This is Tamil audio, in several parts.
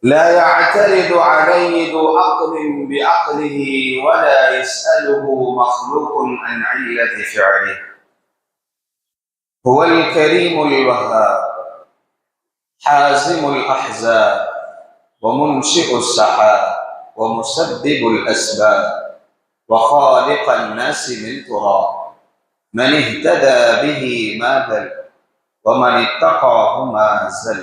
لا يعترض عليه ذو عقل بعقله ولا يسأله مخلوق عن علة فعله. هو الكريم الوهاب حازم الأحزاب ومنشئ السحاب ومسبب الأسباب وخالق الناس من تراب. من اهتدى به ما ذل ومن اتقاه ما زل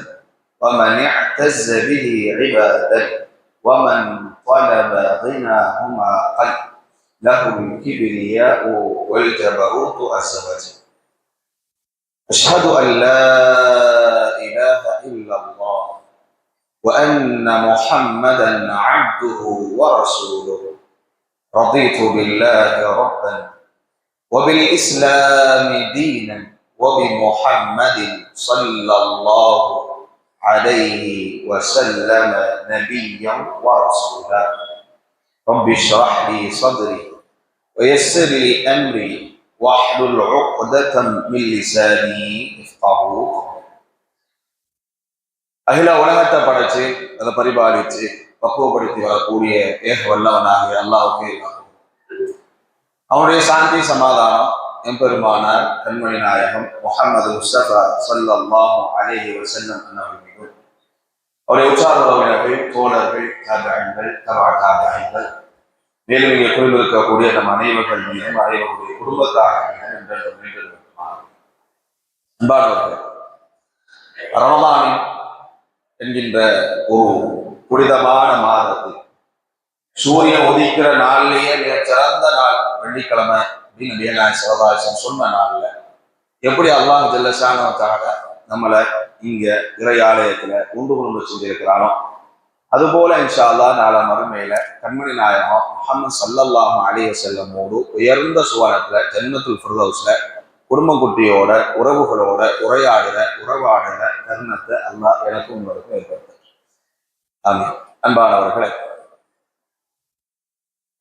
ومن اعتز به عبادا ومن طلب غناه ما قل. له الكبرياء والجبروت عز وجل. أشهد أن لا إله إلا الله وأن محمدا عبده ورسوله. رضيت بالله ربا وبالإسلام دينا وبمحمد صلى الله عليه وسلم نبيا ورسولا. رب اشرح لي صدري ويسر لي أمري واحلل عقدة من لساني يفقهوا قولي. அகில உலகத்தை படைச்சு அதை பரிபாலிச்சு பக்குவப்படுத்தி வரக்கூடிய ஏக வல்லவனாகிய அல்லாஹ்வுக்கு அவனுடைய சாந்தி சமாதானம் எம்பெருமானார் கண்மணி நாயகம் முஹம்மது முஸ்தபா ஸல்லல்லாஹு அலைஹி வஸல்லம் அன்னவர்கள் அவருடைய உற்சாக உறவினர்கள் தோழர்கள் தாபிஈன்கள் தபா தாபிஈன்கள் மேலும் இங்கே குறிப்பிருக்கக்கூடிய நம் அனைவர்கள் மீதும் அனைவருடைய குடும்பத்தாக அன்பானவர்கள், ரமதானின் என்கின்ற ஒரு புனிதமான மாதத்தில் சூரியன் உதிக்கிற நாள்லயே மிக சிறந்த நாள் வெள்ளிக்கிழமை அப்படின்னு நபிகள் ஸல்லல்லாஹு சொன்ன நாள்ல எப்படி அல்லாஹ் ஜல்ல ஷானஹு நம்மளை இங்க இறை ஆலயத்துல உண்டு கொண்டு செஞ்சிருக்கிறானோ அதுபோல இன்ஷா அல்லாஹ் நாளை மறுமையில கண்மணி நாயகம் முஹம்மது ஸல்லல்லாஹு அலைஹி வஸல்லமோடு உயர்ந்த சுவனத்துல ஜன்னத்துல் ஃபிர்தௌஸ்ல குடும்ப குட்டியோட உறவுகளோட உறவாடுற தருணத்தை அல்லாஹ் எனக்கும் உங்களுக்கும் ஏற்படுத்த. ஆமீன். அன்பானவர்களே,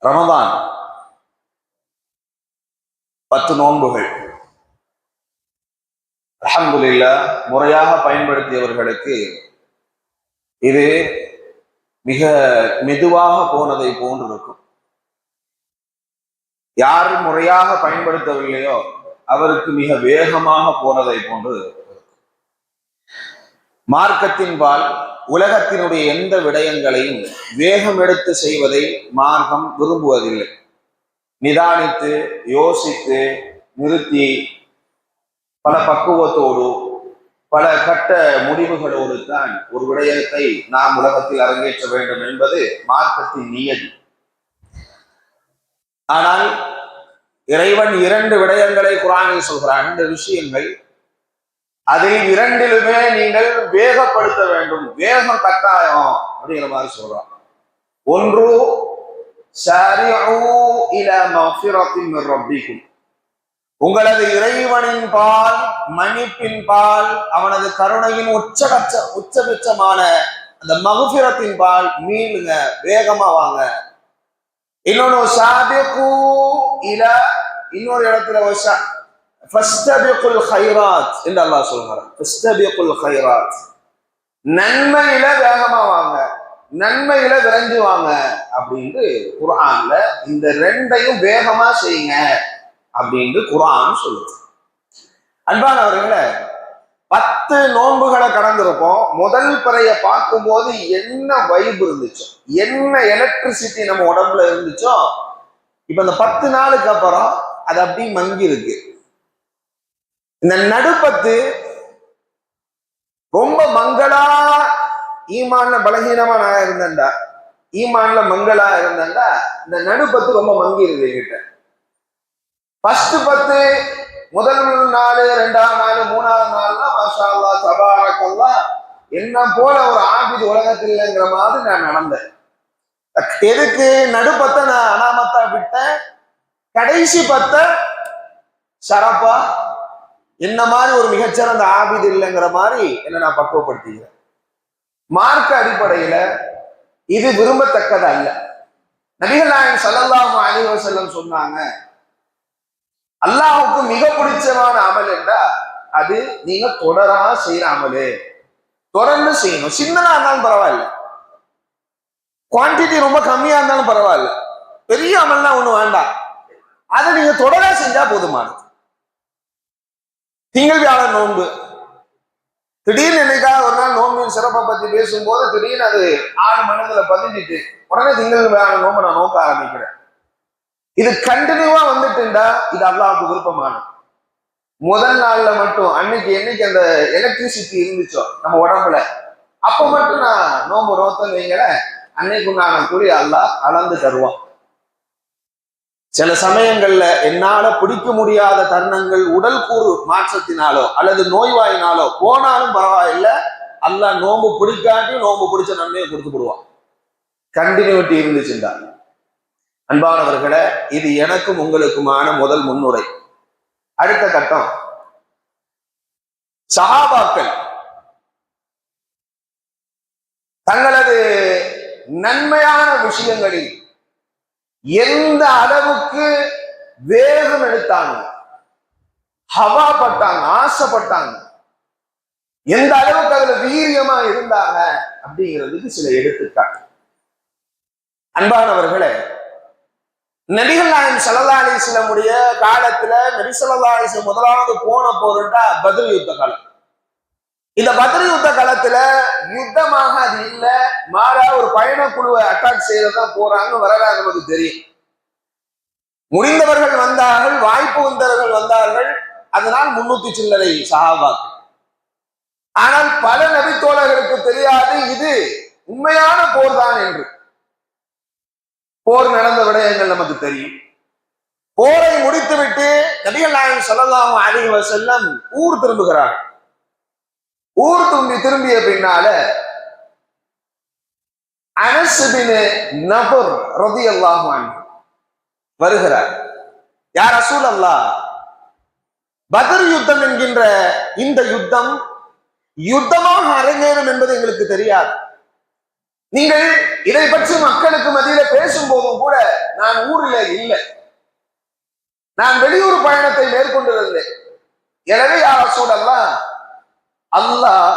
ரமதான் 10 நோன்புகள் அல்ஹம்துலில்லாஹ் முறையாக பயன்படுத்தியவர்களுக்கு இது மிக மெதுவாக போனதை போன்று இருக்கும். யார் முறையாக பயன்படுத்தவில்லையோ அவருக்கு மிக வேகமாக போனதை போன்று. மார்க்கத்தின்பால் உலகத்தினுடைய எந்த விடயங்களையும் வேகம் எடுத்து செய்வதை மார்க்கம் விரும்புவதில்லை. நிதானித்து யோசித்து நிறுத்தி பல பக்குவத்தோடு பல கட்ட முடிவுகளோடு தான் ஒரு விடயத்தை நாம் உலகத்தில் அரங்கேற்ற வேண்டும் என்பது மார்க்கத்தின் நியதி. ஆனால் இறைவன் 2 விடயங்களை குர்ஆனில் சொல்கிறான். 2 விஷயங்கள், அதில் 2லுமே நீங்கள் வேகப்படுத்த வேண்டும், வேகம் கட்டாயம் அப்படிங்கிற மாதிரி சொல்றான். ஒன்று சாரிஉ இலா மஃபிரத்தின் மின் ரப்பிக்கும், உங்களது இறைவனின் பால் மன்னிப்பின் பால் அவனது கருணையின் உச்சபட்சமான அந்த மஃபிரத்தின் பால் மீளுங்க, வேகமா வாங்க. இன்னொன்னு சாபிகு இலா, இன்னொரு இடத்துல ஃபஸ்தபிகுல் கைராத் என்று அல்லாஹ் சொல்கிறான். ஃபஸ்தபிகுல் கைராத், நன்மையில வேகமா வாங்க, நன்மையில விரைஞ்சு வாங்க அப்படின்னு குர்ஆன்ல இந்த 2ஐயும் வேகமா செய்யுங்க அப்படின்னு குர்ஆன் சொல்லுது. அன்பானவர்களே, 10 நோன்புகளை கடந்திருப்போம். முதல் பிறைய பார்க்கும்போது என்ன வைப் இருந்துச்சோ, என்ன எலக்ட்ரிசிட்டி நம்ம உடம்புல இருந்துச்சோ, இப்ப இந்த 10 நாளுக்கு அப்புறம் அது அப்படி மங்கி இருக்கு. இந்த நடுப்பத்து ரொம்ப மங்களா, ஈமான்ல பலகீனமா நான் இருந்தேன்டா, ஈமான்ல மங்களா இருந்தேன்டா, இந்த நடுப்பத்து ரொம்ப மங்கி இருக்கு என்கிட்ட. ஃபர்ஸ்ட் 10 முதல் நாள், 2ஆம் நாள், 3ஆம் நாள்னா மாஷா அல்லாஹ் தபாரக்கல்லாஹ் என்ன போல ஒரு ஆபித் உலகத்தில் இல்லைங்கிற மாதிரி நான் நடந்தேன். எதுக்கு நடுப்பத்தை நான் அனாமத்தா விட்டேன், கடைசி 10 சரப்பா என்ன மாதிரி ஒரு மிகச்சிறந்த ஆபித் இல்லைங்கிற மாதிரி என்ன நான் பக்குவப்படுத்திக்கிறேன். மார்க்க அடிப்படையில இது விரும்பத்தக்கது அல்ல. நபிகள் நாயகம் ஸல்லல்லாஹு அலைஹி வஸல்லம் சொன்னாங்க, அல்லாஹ்வுக்கு மிக பிடிச்சமான அமல் என்றா அது நீங்க தொடரா செய்யற அமலு, தொடர்ந்து செய்யணும். சின்னதா இருந்தாலும் பரவாயில்ல, குவான்டிட்டி ரொம்ப கம்மியா இருந்தாலும் பரவாயில்ல, பெரிய அமல்லாம் ஒண்ணு வேண்டாம், அதை நீங்க தொடரா செஞ்சா போதுமானது. திங்கள் வியாழன் நோன்பு, திடீர்னு என்னைக்காக ஒரு நாள் நோம்பின் சிறப்பை பத்தி பேசும்போது திடீர்னு அது ஆறு மனதுல பதிஞ்சிட்டு உடனே திங்கள் வியாழன் நோன்பு நான் நோக்க ஆரம்பிக்கிறேன். இது கண்டினியூவா வந்துட்டுண்டா இது அல்லாஹ்வுக்கு விருப்பமானது. முதல் நாள்ல மட்டும் அன்னைக்கு என்னைக்கு அந்த எலக்ட்ரிசிட்டி இருந்துச்சோ நம்ம உடம்புல, அப்ப மட்டும் நான் நோம்பு நோத்தன்னு வைங்கள, அன்னைக்கு நான் கூலி அல்லாஹ் அளந்து தருவான். சில சமயங்கள்ல என்னால பிடிக்க முடியாத தருணங்கள் உடல் கூறு மாற்றத்தினாலோ அல்லது நோய்வாயினாலோ போனாலும் பரவாயில்ல, அல்லாஹ் நோம்பு பிடிக்காட்டி நோம்பு பிடிச்ச நன்மையை கொடுத்துடுவான். கண்டினியூட்டி இருந்துச்சுண்டா. அன்பானவர்களே, இது எனக்கும் உங்களுக்குமான முதல் முன்னுரை. அடுத்த கட்டம், சஹாபாக்கள் தங்களது நன்மையான விஷயங்களில் எந்த அளவுக்கு வேகம் எடுத்தாங்க, ஹவா பட்டாங்க, ஆசைப்பட்டாங்க, எந்த அளவுக்கு அதுல வீரியமா இருந்தாங்க அப்படிங்கிறதுக்கு சில எடுத்துக்காட்டு. அன்பானவர்களே, நபிகள் நாயகம் ஸல்லல்லாஹு அலைஹி வஸல்லமுடைய காலத்துல நபி ஸல்லல்லாஹு அலைஹி வஸல்லம் முதலாவது போன போருண்டா பத்ர் யுத்த காலம். இந்த பத்ர் யுத்த காலத்துல யுத்தமாக அது இல்ல, மாறா ஒரு பயணக்குழுவை அட்டாக் செய்யறதுதான் போறாங்க. வரலாறு நமக்கு தெரியும். முடிந்தவர்கள் வந்தார்கள், வாய்ப்பு வந்தவர்கள் வந்தார்கள். அதனால் 300 சில்லறை சஹாபாக்கள். ஆனால் பல நபித்தோழர்களுக்கு தெரியாது இது உண்மையான போர் தான் என்று. போர் நடந்த விடயங்கள் நமக்கு தெரியும். போரை முடித்துவிட்டு நபிகள் நாயகம் ஸல்லல்லாஹு அலைஹி வஸல்லம் ஊர் திரும்புகிறார். ஊர் திரும்பிய பின்னால அனஸ் பின் நபர் ரலியல்லாஹு அன்ஹு வருகிறார். யா ரசூலல்லாஹ், பத்ர் யுத்தம் என்கின்ற இந்த யுத்தம் யுத்தமாக அரங்கேறும் என்பது எங்களுக்கு தெரியாது. நீங்கள் இதை பற்றி மக்களுக்கு மத்தியில பேசும்போதும் கூட நான் ஊரில் இல்லை, நான் வெளியூர் பயணத்தை மேற்கொண்டிருந்தேன். எனவே யா ரசூலல்லாஹ், அல்லாஹ்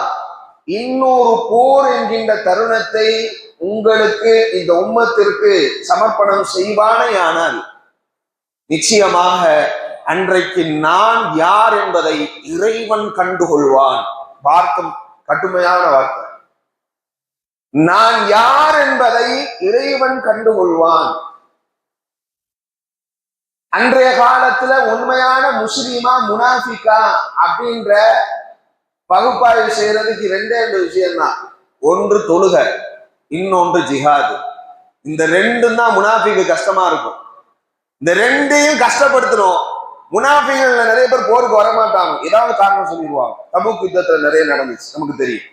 இன்னொரு போர் என்கின்ற தருணத்தை உங்களுக்கு இந்த உம்மத்திற்கு சமர்ப்பணம் செய்வானேயானால் நிச்சயமாக அன்றைக்கு நான் யார் என்பதை இறைவன் கண்டுகொள்வான். வார்த்தை கடுமையான வார்த்தை. நான் யார் என்பதை இறைவன் கண்டுகொள்வான். அன்றைய காலத்துல உண்மையான முஸ்லிமா முனாஃபிகா அப்படின்ற பகுப்பாய்வு செய்யறதுக்கு ரெண்டே விஷயம்தான். ஒன்று தொழுக, இன்னொன்று ஜிஹாது. இந்த ரெண்டும் தான் முனாஃபிக்கு கஷ்டமா இருக்கும். இந்த ரெண்டையும் கஷ்டப்படுத்தணும். முனாஃபிகள்ல நிறைய பேர் போருக்கு வரமாட்டாங்க, ஏதாவது காரணம் சொல்லிடுவாங்க. தபூக் யுத்தத்துல நிறைய நடந்துச்சு, நமக்கு தெரியும்.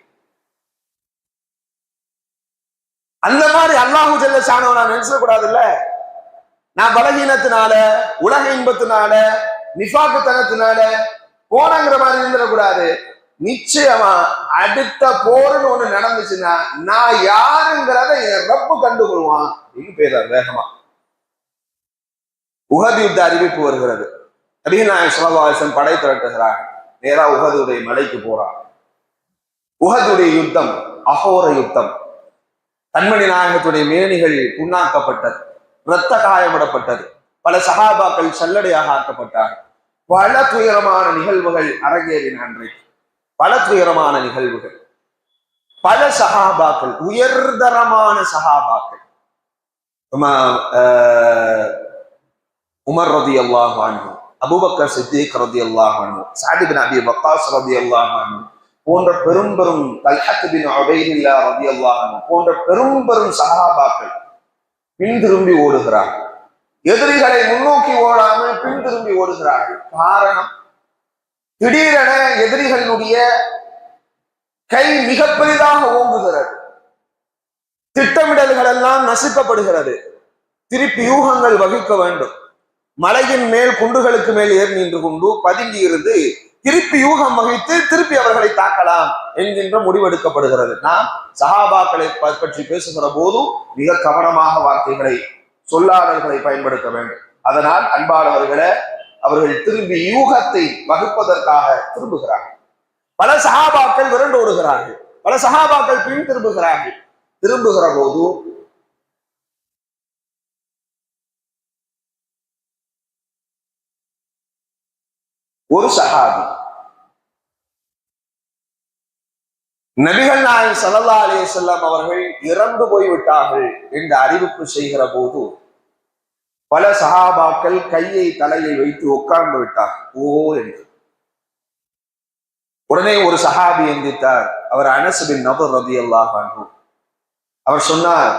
அந்த மாதிரி அல்லாஹு ஜல்ல ஷானஹு நான் நினைச்சக்கூடாதுல்ல. நான் பலகீனத்தினால, உலக இன்பத்தினால, நிஃபாக்குத்தனத்தினால போனங்கிற மாதிரி இருந்துடக்கூடாது. நிச்சயமா அடுத்த போர்னு ஒண்ணு நடந்துச்சுன்னா நான் யாருங்கிறத என் ரப்பு கண்டுகொள்வான் அப்படின்னு பேரார் வேகமா. உஹது யுத்த அறிவிப்பு வருகிறது. நபிகள் நாயகம் ஸல்லல்லாஹு அலைஹி வஸல்லம் படை திரட்டுகிறார். நேரா உஹதுடைய மலைக்கு போறார். உஹதுடைய யுத்தம் அகோர யுத்தம். கண்மணி நாயகத்துடைய மேனிகள் புண்ணாக்கப்பட்டது, இரத்த காயமிடப்பட்டது, பல சஹாபாக்கள் சல்லடையாக ஆக்கப்பட்டார்கள். பல துயரமான நிகழ்வுகள் அரங்கேறின அன்றைக்கு. பல துயரமான நிகழ்வுகள். பல சஹாபாக்கள், உயர்தரமான சஹாபாக்கள், உமர் ரலியல்லாஹு அன்ஹு, அபூபக்கர் சித்திக் ரலியல்லாஹு அன்ஹு, சஅத் பின் அபி வக்காஸ் ரலியல்லாஹு அன்ஹு போன்ற பெரும் பெரும், தல்ஹத் பின் உபைதுல்லாஹ் ரலியல்லாஹு அன்ஹு போன்ற பெரும் பெரும் சஹாபாக்கள் பின் திரும்பி ஓடுகிறார்கள். எதிரிகளை முன்னோக்கி ஓடாமல் பின் திரும்பி ஓடுகிறார்கள். காரணம், திடீரென எதிரிகளுடைய கை மிக பெரிதாக ஓங்குகிறது. திட்டமிடல்கள் எல்லாம் நசுக்கப்படுகிறது. திருப்பி யூகங்கள் வகிக்க வேண்டும். மலையின் மேல் குண்டுகளுக்கு மேல் ஏறி நின்று கொண்டு பதுங்கி இருந்து திருப்பி யூகம் வகித்து திருப்பி அவர்களை தாக்கலாம் என்கின்ற முடிவெடுக்கப்படுகிறது. நாம் சஹாபாக்களை பற்றி பேசுகிற போதும் மிக கவனமாக வார்த்தைகளை, சொல்லாடல்களை பயன்படுத்த வேண்டும். அதனால் அன்பானவர்களே, அவர்கள் திரும்பி யூகத்தை வகுப்பதற்காக திரும்புகிறார்கள். பல சஹாபாக்கள் விரண்டு ஓடுகிறார்கள், பல சஹாபாக்கள் பின் திரும்புகிறார்கள். திரும்புகிற போது ஒரு சஹாபி நபிகள் நாயகம் ஸல்லல்லாஹு அலைஹி வஸல்லம் அவர்கள் இறந்து போய்விட்டார்கள் என்று அறிவிப்பு செய்கிற போது பல சஹாபாக்கள் கையை தலையில் வைத்து உட்கார்ந்து விட்டார் ஓ என்று. உடனே ஒரு சஹாபி எந்தித்தார். அவர் அனஸ் பின் நதர் ரலியல்லாஹு அன்ஹு. அவர் சொன்னார்,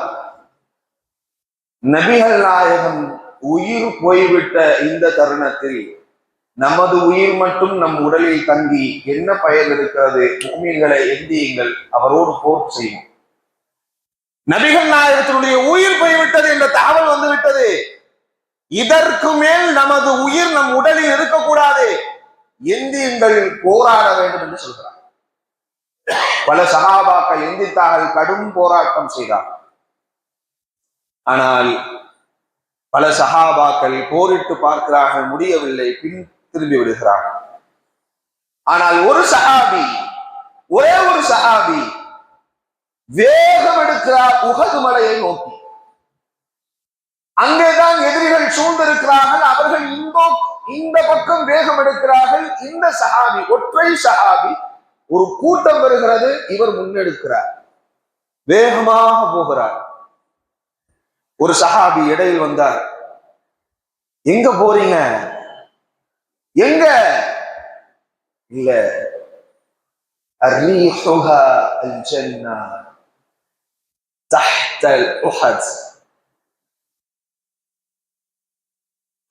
நபிகள் நாயகம் உயிர் போய்விட்ட இந்த தருணத்தில் நமது உயிர் மட்டும் நம் உடலில் தங்கி என்ன பயன் இருக்கிறது? முஃமின்களை எந்தியுங்கள், அவரோடு போர் செய்வோம். நபிகள் நாயகத்தினுடைய உயிர் போய்விட்டது என்ற தகவல் வந்து விட்டது. இதற்கு மேல் நமது உயிர் நம் உடலில் இருக்கக்கூடாது, எந்தியுங்கள், போராட வேண்டும் என்று சொல்கிறார். பல சஹாபாக்கள் எந்தித்தார்கள், கடும் போராட்டம் செய்தார்கள். ஆனால் பல சஹாபாக்கள் போரிட்டு பார்க்கிறார்கள், முடியவில்லை, பின் திரும்பி விடுகிறார்கள். ஆனால் ஒரு சஹாபி, ஒரே ஒரு சஹாபி வேகம் எடுக்கிறார் உஹது மலையை நோக்கி. அங்கேதான் எதிரிகள் சூழ்ந்திருக்கிறார்கள். அவர்கள் இந்த பக்கம் வேகம் எடுக்கிறார்கள். இந்த சஹாபி, ஒற்றை சஹாபி, ஒரு கூட்டம் வருகிறது, இவர் முன்னெடுக்கிறார், வேகமாக போகிறார். ஒரு சஹாபி இடையில் வந்தார். எங்க போறீங்க? எங்க? இல்ல, الريحها الجنة تحت الأحد.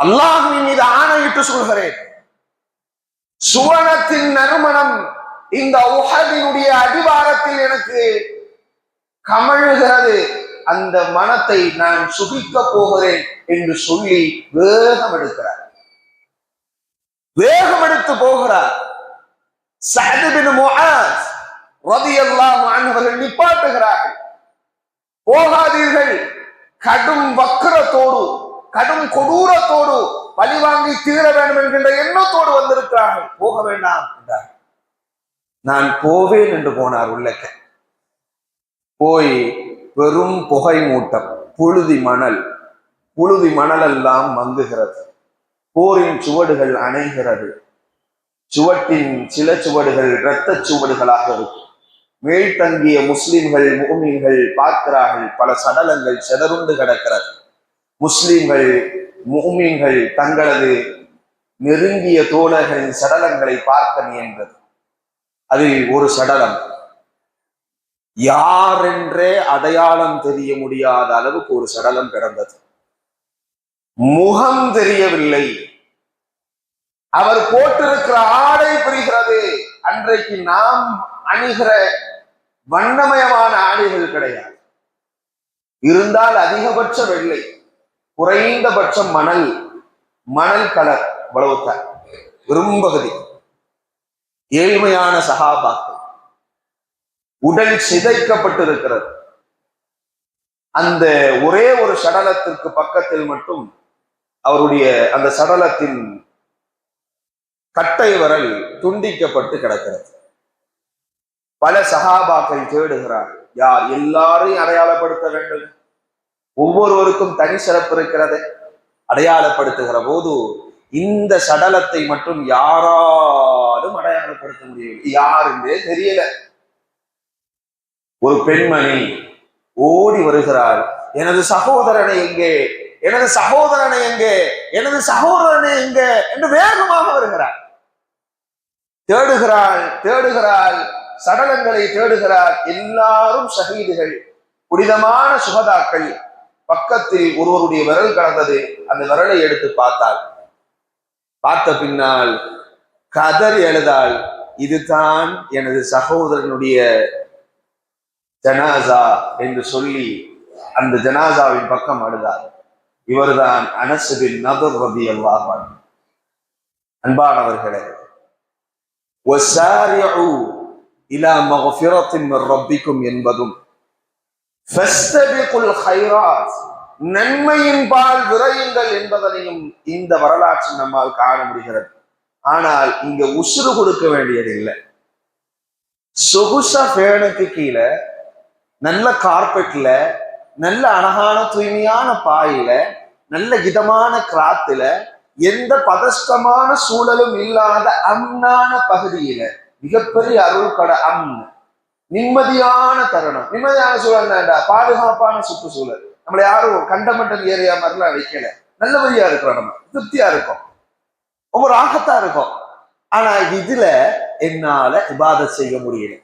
அல்லாஹ்வின் மீது ஆணையிட்டு சொல்கிறேன், சுவனத்தின் நறுமணம் இந்த உஹதினுடைய அடிவாரத்தில் எனக்கு கமழுகிறது, அந்த மனத்தை நான் சுகிக்க போகிறேன் என்று சொல்லி வேகம் எடுக்கிறார். வேகம் எடுத்து போகிறார். சஅத் பின் முஆஸ் ரலியல்லாஹு அன்ஹு அவர்கள் நிப்பாட்டுகிறார்கள். போகாதீர்கள், கடும் வக்கிரத்தோடு, கடும் கொடூரத்தோடு பழிவாங்கி தீர வேண்டும் என்கின்ற எண்ணத்தோடு வந்திருக்கிறார்கள், போக வேண்டாம் என்றார். நான் போவேன் என்று போனார். உள்ளக்க போய் வெறும் புகை மூட்டம், புழுதி மணல் எல்லாம் மங்குகிறது. போரின் சுவடுகள் அணைகிறது. சுவட்டின் சில சுவடுகள் இரத்த சுவடுகளாக இருக்கும். மேல் தங்கிய முஸ்லிம்கள், முஃமின்கள் பார்க்கிறார்கள், பல சடலங்கள் செதறுண்டு கிடக்கிறது. முஸ்லிம்கள், முஃமின்கள் தங்களது நெருங்கிய தோழர்களின் சடலங்களை பார்க்க முயன்றது. அதில் ஒரு சடலம் யாரென்றே அடையாளம் தெரிய முடியாத அளவுக்கு ஒரு சடலம் கிடந்தது. முகம் தெரியவில்லை. அவர் போட்டிருக்கிற ஆடை புரிகிறது. அன்றைக்கு நாம் அணிகிற வண்ணமயமான ஆடைகள் கிடையாது. இருந்தால் அதிகபட்ச வெள்ளை, குறைந்தபட்சம் மணல் கலர், இவ்வளவுதான் விரும்பகுதி. ஏழ்மையான சஹாபாக்கள், உடல் சிதைக்கப்பட்டிருக்கிறது. அந்த ஒரே ஒரு சடலத்திற்கு பக்கத்தில் மட்டும் அவருடைய அந்த சடலத்தின் கட்டை விரல் துண்டிக்கப்பட்டு கிடக்கிறது. பல சஹாபாக்கள் தேடுகிறார், யார் எல்லாரையும் அடையாளப்படுத்த வேண்டும், ஒவ்வொருவருக்கும் தனி சிறப்பு இருக்கிறது. அடையாளப்படுத்துகிற போது இந்த சடலத்தை மட்டும் யாராலும் அடையாளப்படுத்த முடியவில்லை. யாருன்றே தெரியல. ஒரு பெண்மணி ஓடி வருகிறார், எனது சகோதரனை எங்கே, எனது சகோதரனை எங்கே, எனது சகோதரனை எங்கே என்று வேகமாக வருகிறார். தேடுகிறாள், சடலங்களை தேடுகிறார். எல்லாரும் ஷஹீதுகள், புனிதமான சுகதாக்கள். பக்கத்தில் ஒருவருடைய விரல் கடந்தது. அந்த விரலை எடுத்து பார்த்தாள். பார்த்த பின்னால் கதறி எழுதாள், இதுதான் எனது சகோதரனுடைய ஜனாசா என்று சொல்லி அந்த ஜனாசாவின் பக்கம் அழுதார். இவர்தான் அனஸ் பின் நதர் ரலியல்லாஹு அன்ஹு. அன்பானவர்களே, வஸாரிஉ இலா மக்ஃபிரத்தின் மின் ரப்பிக்கும் என்பதும் ஃபஸ்தபிகுல் கைராத், நன்மையின் பால் விரையுங்கள் என்பதனையும் இந்த வரலாற்றில் நம்மால் காண முடிகிறது. ஆனால் இங்க உசுறு கொடுக்க வேண்டியது இல்லை. சொகுசா ஃபேனுக்கு கீழே, நல்ல கார்பெட்ல, நல்ல அழகான தூய்மையான பாயில, நல்ல இதமான கிராத்துல எந்த பதஷ்டமான சூழலும் இல்லாத அம்னான பகுதியில மிகப்பெரிய அருள் கட நிம்மதியான தருணம். நிம்மதியான சூழல் பாதுகாப்பான சுற்றுச்சூழல். நம்மளை யாரும் கண்டமெண்டல் ஏரியா மாதிரிலாம் வைக்கல. நல்லபடியா இருக்கிறோம், நம்ம திருப்தியா இருக்கும், ரொம்ப ராகத்தா இருக்கும். ஆனா இதுல என்னால இபாதத் செய்ய முடியல.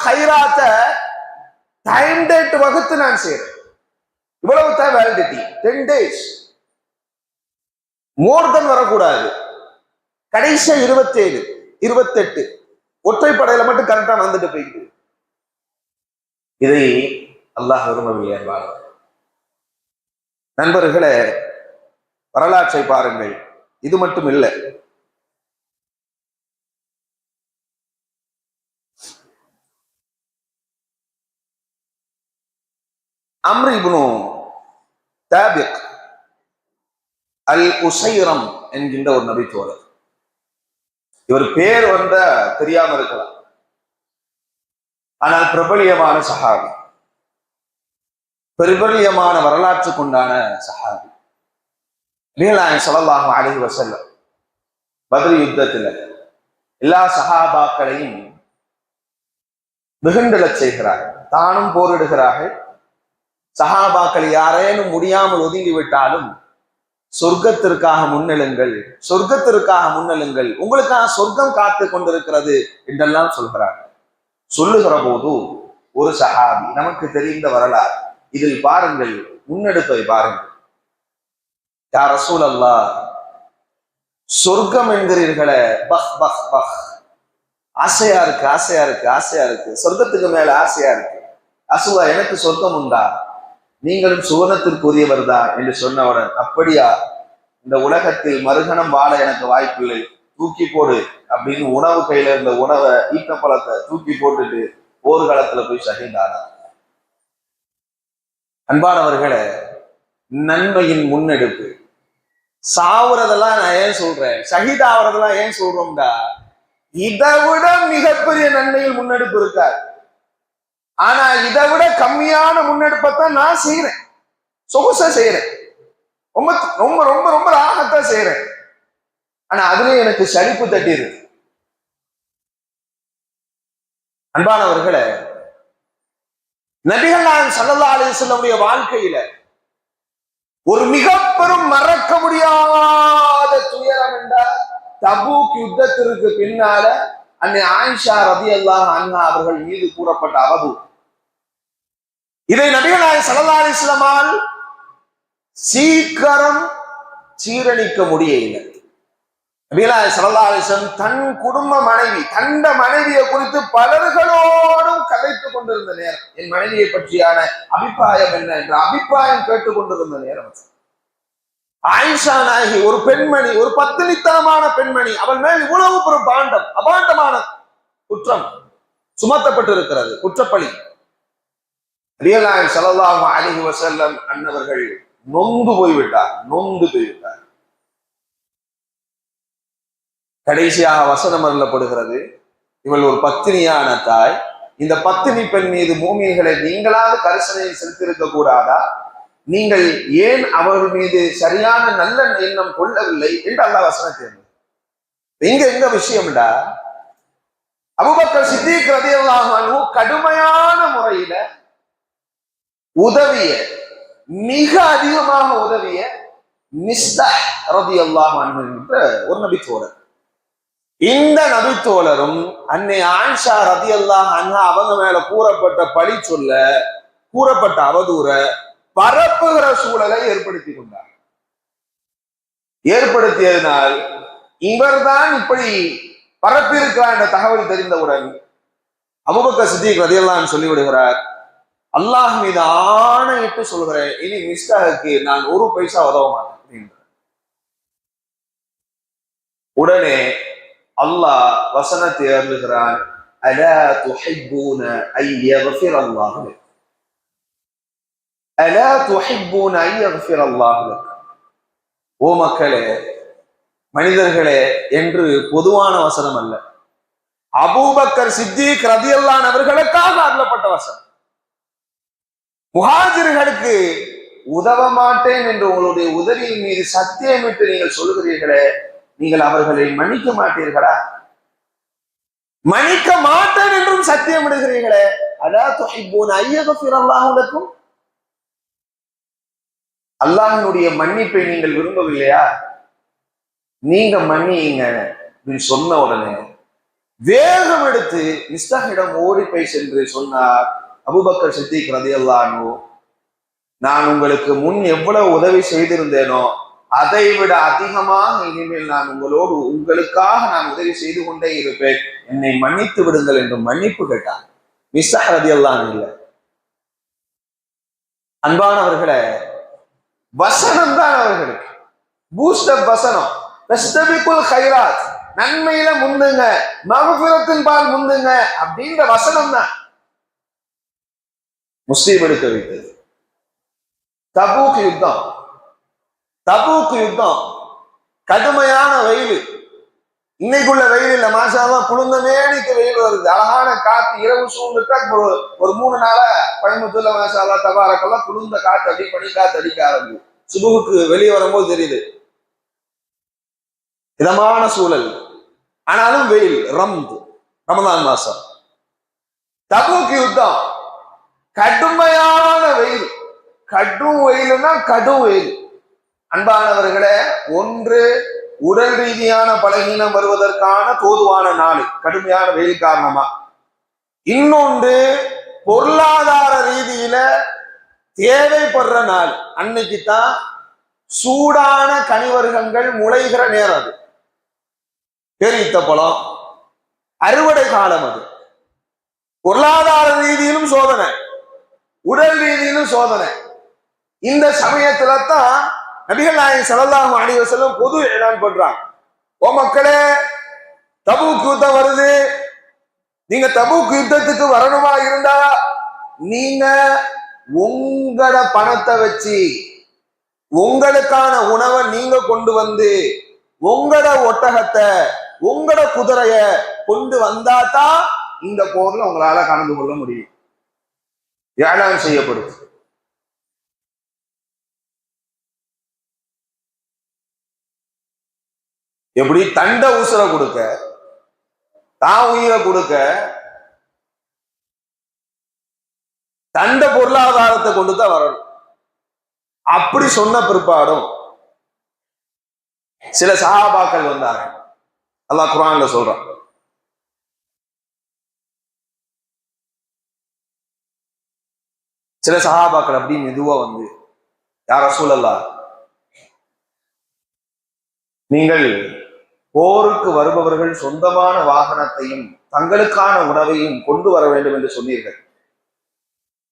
ஹைராத்த டைம் டேட் வகுத்து நான் செய்யறேன். இவ்வளவு தான் வேலிடிட்டி. 10 days மோர் தென் வரக்கூடாது. கடைசியா 27 28 ஒற்றைப்படையில மட்டும் கரெக்டா வந்துட்டு போயிட்டு இதை அல்லாஹ் விரும்பவில்லை. நண்பர்களே, வரலாற்றை பாருங்கள். இது மட்டும் இல்லை, அம்ர் இப்னு தாபிக் அல் உசைரம் என்கின்ற ஒரு நபித்தோழர். இவர் பேர் வந்த தெரியாம இருக்கலாம், ஆனால் பிரபலியமான சஹாபி, பிரபலியமான வரலாற்றுக்குண்டான சஹாபி. நபிகள் ஸல்லல்லாஹு அலைஹி வஸல்லம் பத்ர் யுத்தத்தில் எல்லா சஹாபாக்களையும் வெகுண்டெழச் செய்கிறார்கள். தானும் போரிடுகிறார்கள். சஹாபாக்கள் யாரேனும் முடியாமல் ஒதுங்கி விட்டாலும் சொர்க்கத்திற்காக முன்னெழுங்கள், சொர்க்கத்திற்காக முன்னெழுங்கள், உங்களுக்காக சொர்க்கம் காத்து கொண்டிருக்கிறது என்றெல்லாம் சொல்கிறார். சொல்லுகிற போது ஒரு சஹாபி, நமக்கு தெரிந்த வரலாறு, இதில் பாருங்கள், முன்னெடுப்பை பாருங்கள். யா ரசூலல்லாஹ், சொர்க்கம் என்கிறீர்களே, பஹ் பஹ் பஹ், ஆசையா இருக்கு, ஆசையா இருக்கு, ஆசையா இருக்கு, சொர்க்கத்துக்கு மேல ஆசையா இருக்கு. அசுவா, எனக்கு சொர்க்கம் உண்டா, நீங்களும் சுவனத்திற்குரியவர் தான் என்று சொன்னவுடன், அப்படியா, இந்த உலகத்தில் மறுகணம் வாழ எனக்கு வாய்ப்பில்லை, தூக்கி போடு அப்படின்னு உணவு கையில இருந்த உணவை, ஈட்டப்பழத்தை தூக்கி போட்டுட்டு போர்க்களத்துல போய் ஷஹீதானா. அன்பானவர்களே, நன்மையின் முன்னெடுப்பு. சாவுறதெல்லாம் நான் ஏன் சொல்றேன், ஷஹீதாவதெல்லாம் ஏன் சொல்றோம்டா, இதை விட மிகப்பெரிய நன்மையில் முன்னெடுப்பு இருக்காது. ஆனா இதை விட கம்மியான முன்னெடுப்பத்தான் நான் செய்யறேன், சொகுசா செய்யறேன், ரொம்ப ரொம்ப ரொம்ப ரொம்ப ராகத்தான் செய்யறேன். ஆனா அதுலயும் எனக்கு சலிப்பு தட்டிடுது. அன்பானவர்களே, நபிகள் நாயகம் ஸல்லல்லாஹு அலைஹி வஸல்லம் வாழ்க்கையில ஒரு மிக பெரும் மறக்க முடியாத துயரம் என்றால் தபூக் யுத்தத்திற்கு பின்னால அன்னை ஆயிஷா ரலியல்லாஹு அன்ஹா அவர்கள் மீது கூறப்பட்ட அவதூறு. இதை நபிகள் நாயகம் ஸல்லல்லாஹு அலைஹி வஸல்லம் சீக்கிரம் சீரணிக்க முடியவில்லை. நபிகள் நாயகம் ஸல்லல்லாஹு அலைஹி வஸல்லம் தன் குடும்ப மனைவி, தந்த மனைவியை குறித்து பலர்களோடும் கதைத்துக் கொண்டிருந்த நேரம், என் மனைவியை பற்றியான அபிப்பிராயம் என்ன என்ற அபிப்பிராயம் கேட்டுக் கொண்டிருந்த நேரம், ஆயிஷா நாயகி ஒரு பெண்மணி, ஒரு பத்தினித்தனமான பெண்மணி, அவள் மேல் இவ்வளவு ஒரு பாண்டம், அபாண்டமான குற்றம் சுமத்தப்பட்டிருக்கிறது, குற்றப்பழி. நபிகள் நாயகம் ஸல்லல்லாஹு அலைஹி வஸல்லம் அன்னவர்கள் நொந்து போய்விட்டார், நொந்து போய்விட்டார். கடைசியாக வசனம் அருளப்படுகிறது, இவள் ஒரு பத்தினியான தாய், இந்த பத்தினி பெண் மீது மூமின்களை நீங்களாவது கரிசனை செலுத்தியிருக்க கூடாதா, நீங்கள் ஏன் அவர்கள் மீது சரியான நல்ல எண்ணம் கொள்ளவில்லை என்று அல்லாஹ் வசனத்தை. எங்க விஷயம்டா, அபூபக்கர் சித்திக் ரலியல்லாஹு அன்ஹு கடுமையான முறையில உதவிய, மிக அதிகமாக உதவிய மிஸ்தஹ் ரலியல்லாஹு அன்ஹு என்ற ஒரு நபித்தோழர். இந்த நபித்தோழரும் அன்னை ஆயிஷா ரலியல்லாஹு அன்ஹா அவங்க மேல கூறப்பட்ட பழி சொல்ல, கூறப்பட்ட அவதூற பரப்புகிற சூழலை ஏற்படுத்தி கொண்டார். ஏற்படுத்தியதனால் இவர்தான் இப்படி பரப்பியிருக்கிறார் என்ற தகவல் தெரிந்தவுடன் அபூபக்கர் சித்திக் ரலியல்லாஹு அன்ஹு சொல்லிவிடுகிறார், அல்லாஹ் மீது ஆணையிட்டு சொல்கிறேன், இனி மிஸ்டாக்கு நான் ஒரு பைசா உதவ மாட்டேன். உடனே அல்லாஹ் வசனத்தை அருளுகிறான், அலா துஹிப்பூன ஐ யக்ஃபிரல்லாஹு லக், அலா துஹிப்பூன ஐ யக்ஃபிரல்லாஹு லக். ஓ மக்களே, மனிதர்களே என்று பொதுவான வசனம் அல்ல, அபூபக்கர் சித்திக் ரலியல்லாஹு அன்ஹு அவர்களுக்காக அருளப்பட்ட வசனம். முஹாஜிர்களுக்கு உதவ மாட்டேன் என்று உங்களுடைய உதவியின் மீது சத்தியமிட்டு நீங்கள் சொல்கிறீர்களே, நீங்கள் அவர்களை மன்னிக்க மாட்டீர்களா? மன்னிக்க மாட்டேன் என்றும் சத்தியம் இடுகிறீர்களே, அலா துஹிப்பூன அய்யக்ஃபிர அல்லாஹு லக்கும், அல்லாஹ்வினுடைய மன்னிப்பை நீங்கள் விரும்பவில்லையா? நீங்க மன்னியுங்க சொன்ன உடனே வேகம் எடுத்து மிஸ்தாஹிடம் ஓடி போய் சென்று சொன்னார், அபூபக்கர் சித்திக் ரலியல்லாஹு அன்ஹு, நான் உங்களுக்கு முன் எவ்வளவு உதவி செய்திருந்தேனோ அதை விட அதிகமாக இனிமேல் நான் உங்களுக்காக நான் உதவி செய்து கொண்டே இருப்பேன், என்னை மன்னித்து விடுங்கள் என்று மன்னிப்பு கேட்டார். மிஸ்தாஹ் ரலியல்லாஹு அன்ஹு இல்லை. அன்பானவர்களே, வசனம் தான் அவர்களுக்கு பூஸ்டப் வசனம். நன்மையில முந்துங்க, மகஃபிரத்தின் பால் முந்துங்க அப்படின்ற வசனம் தான் முஸ்லீம் எடுக்க வைத்தது. தபூக் யுத்தம் கடுமையான வெயில். இன்னைக்குள்ள வெயில் இல்ல, மாசாவா குளிர்ந்த மேனிக்கு வெயில் வருது, அழகான காத்து, இரவு சூழ்ந்துட்டா ஒரு 3 நாளா கோயம்புத்தூர்ல மாசாவா தபாரக்கெல்லாம் குளிர்ந்த காத்து அடி பனி காத்து அடிக்க ஆரம்பிச்சு. சுபுக்கு வெளியே வரும்போது தெரியுது இதமான சூழல், ஆனாலும் வெயில். ரமதான் மாசம் தபூக் யுத்தம், கடுமையான வெயில். கடும் வெயில்னா கடும் வெயில். அன்பானவர்களே, ஒன்று உடல் ரீதியான பலகீனம் வருவதற்கான தோதுவான நாள் கடுமையான வெயில் காரணமா, இன்னொன்று பொருளாதார ரீதியில தேவைப்படுற நாள். அன்னைக்குத்தான் சூடான கனிவர்க்கங்கள் முளைகிற நேரம். அது பேரித்த பழம் அறுவடை காலம். அது பொருளாதார ரீதியிலும் சோதனை, உடல் ரீதியிலும் சோதனை. இந்த சமயத்துல தான் நபிகள் நாயகம் ஸல்லல்லாஹு அலைஹி வஸல்லம் பொது ஏலான் பண்றாங்க, ஓ மக்களே, தபூக் யுத்தம் வருது, நீங்க தபூக் யுத்தத்துக்கு வரணுமா இருந்தா நீங்க உங்களோட பணத்தை வச்சு உங்களுக்கான உணவை நீங்க கொண்டு வந்து உங்களோட ஒட்டகத்தை உங்களோட குதிரைய கொண்டு வந்தாதான் இந்த போர்ல உங்களால கலந்து கொள்ள முடியும். ஏலான் செய்யப்படுது. எப்படி தண்ட உசுரை கொடுக்க, தான் உயிரை கொடுக்க, தண்ட பொருளாதாரத்தை கொண்டுதான் வரணும். அப்படி சொன்ன பிற்பாடும் சில சஹாபாக்கள் வந்தாங்க. அல்லாஹ் குர்ஆன்ல சொல்றான், சில சஹாபாக்கள் அப்படி மெதுவா வந்து, யா ரசூலல்லாஹ், நீங்கள் போருக்கு வருபவர்கள் சொந்தமான வாகனத்தையும் தங்களுக்கான உணவையும் கொண்டு வர வேண்டும் என்று சொன்னீர்கள்.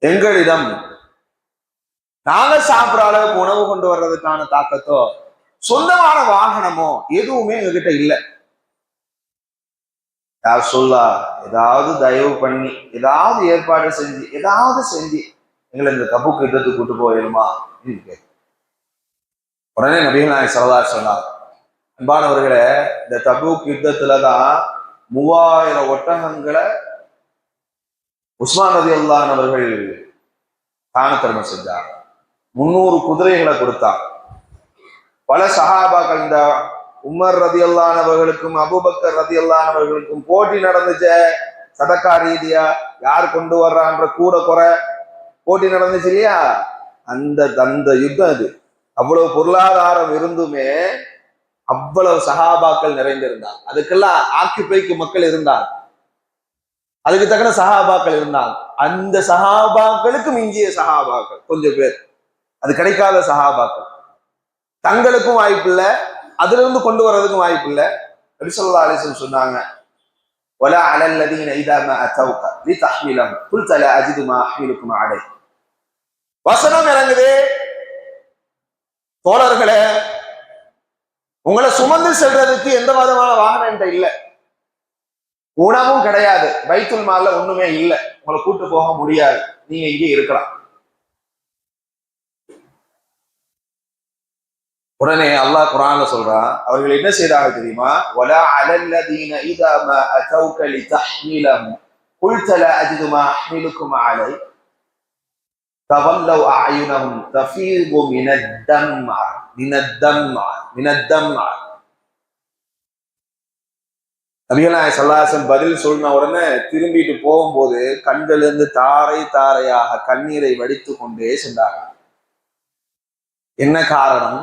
எங்களிடம் நாங்க சாப்பிட்ற அளவுக்கு உணவு கொண்டு வர்றதுக்கான தாக்கத்தோ சொந்தமான வாகனமோ எதுவுமே எங்ககிட்ட இல்லை. யார் சொல்லா, ஏதாவது தயவு பண்ணி ஏதாவது ஏற்பாடு செஞ்சு எங்களை இந்த தபூக் யுத்தத்துக்கு கூட்டு போயிடுமா? உடனே நபிகள் நாயகம் ஸல்லல்லாஹு அலைஹி சொன்னார், அன்பானவர்களே, இந்த தபூக் யுத்தத்துலதான் 3000 ஒட்டகங்களை உஸ்மான் ரலியல்லாஹு அன்ஹு அவர்கள் தான தர்மம் செஞ்சார். 300 குதிரைகளை கொடுத்தார். பல சஹாபாக்கள், இந்த உமர் ரலியல்லாஹு அன்ஹு அவர்களுக்கும் அபூபக்கர் ரலியல்லாஹு அன்ஹு அவர்களுக்கும் போட்டி நடந்துச்ச, சதக்கா ரீதியா யார் கொண்டு வர்றான்ற கூட குறை போட்டி நடந்துச்சு இல்லையா? அந்த யுத்தம் அது. அவ்வளவு பொருளாதாரம் இருந்துமே அவ்வளவு சஹாபாக்கள் நிறைந்திருந்தார். அதுக்கெல்லாம் ஆக்கிப்பைக்கு மக்கள் இருந்தார், அதுக்கு தக்கன சஹாபாக்கள் இருந்தாங்க. அந்த சஹாபாக்களுக்கு மிஞ்சிய சஹாபாக்கள் கொஞ்சம் பேர், அது கிடைக்காத சஹாபாக்கள், தங்களுக்கும் வாய்ப்பு இல்லை, அதுல இருந்து கொண்டு வர்றதுக்கும் வாய்ப்பு இல்லை. நபி ஸல்லல்லாஹு அலைஹி வஸல்லம் சொன்னாங்க, வலா அலல் லதீன இதா மா அதௌக லிதஹ்மிலஹு குல்த லா அஜிது மா அஹ்மிலுக்கும் அலைஹி. வசனம் இறங்குது, தோழர்களே, உங்களை சுமந்து செல்றதுக்கு எந்த விதமான வாகனம் என்கிட்ட இல்லை, உணவும் கிடையாது, பைத்துல் மால்ல ஒண்ணுமே இல்லை, உங்களை கூட்டு போக முடியாது, நீங்க இங்கே இருக்கலாம். உடனே அல்லாஹ் குர்ஆன்ல சொல்றான், அவர்கள் என்ன செய்தாங்க தெரியுமா? வலா அலல்லதீன இதா மா அதௌக லிதஹ்மிலஹு குல்த லா அஜிது மா அஹ்மிலுக்கும் அலைஹி. தவல்லவ் அயுனஹும் தஃபீது மினத்தம்அ. நபிகளாய் ஸல்லல்லாஹு பதில் சொன்ன உடனே திரும்பிட்டு போகும்போது கண்களிலிருந்து தாரை தாரையாக கண்ணீரை வடித்து கொண்டே சென்றார்கள். என்ன காரணம்?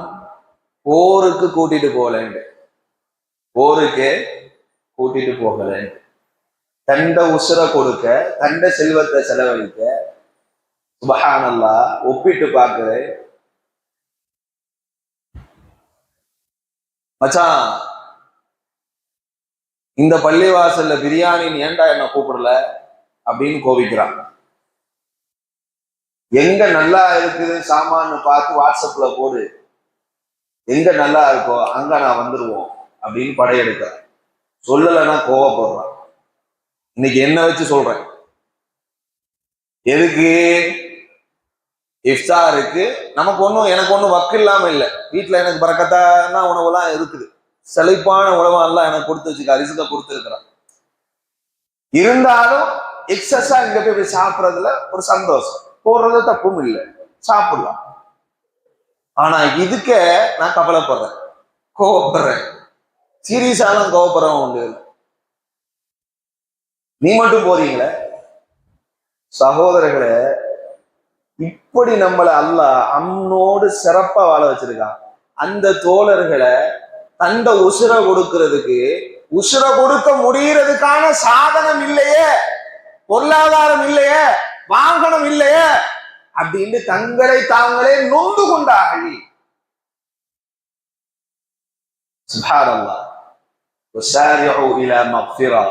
போருக்கு கூட்டிட்டு போகல, போருக்கு கூட்டிட்டு போகல, தண்ட உசுர கொடுக்க, தண்ட செல்வத்தை செலவழிக்க. சுப்ஹானல்லாஹ். ஒப்பிட்டு பார்க்கிறேன் மச்சான், இந்த பள்ளிவாசல்ல பிரியாணின்னு ஏன்டா என்ன கூப்பிடல அப்படின்னு கோபிக்கிறான். எங்க நல்லா இருக்குது சாமான்னு பார்த்து வாட்ஸ்அப்ல போடு, எங்க நல்லா இருக்கோ அங்க நான் வந்துருவோம் அப்படின்னு படையெடுக்க. சொல்லலைன்னா கோவப்படுறான். இன்னைக்கு என்ன வச்சு சொல்றேன், எதுக்கு? இஃப்தாருக்கு நமக்கு ஒன்றும், எனக்கு ஒன்றும் வக்கு இல்லாம இல்லை. வீட்டுல எனக்கு பறக்கத்தான உணவுலாம் இருக்குது, செழிப்பான உணவெல்லாம் எனக்கு கொடுத்து வச்சுக்க, அரிசிக்க கொடுத்துருக்கிறான். இருந்தாலும் எக்ஸஸா இங்க போய் சாப்பிட்றதுல ஒரு சந்தோஷம், போடுறது தப்பும் இல்லை, சாப்பிடலாம். ஆனா இதுக்க நான் கவலைப்படுறேன், கோவப்படுறேன். சீரியஸாலாம் கோவப்படுறவன் உண்டு. நீ மட்டும் போறீங்களே சகோதரர்களே. இப்படி நம்மளை அல்லாஹ் அம்னோடு சிறப்பா வாழ வச்சிருக்கான். அந்த தோழர்களை தண்ட உசுர கொடுக்கிறதுக்கு, உசுர கொடுக்க முடியறதுக்கான சாதனம் இல்லையே, பொருளாதாரம் இல்லையே, வாங்கணும் இல்லையே அப்படின்னு தங்களை தாங்களே நொந்து கொண்டார்கள். சுப்ஹானல்லாஹ். வஸாரிஉ இலா மக்ஃபிரா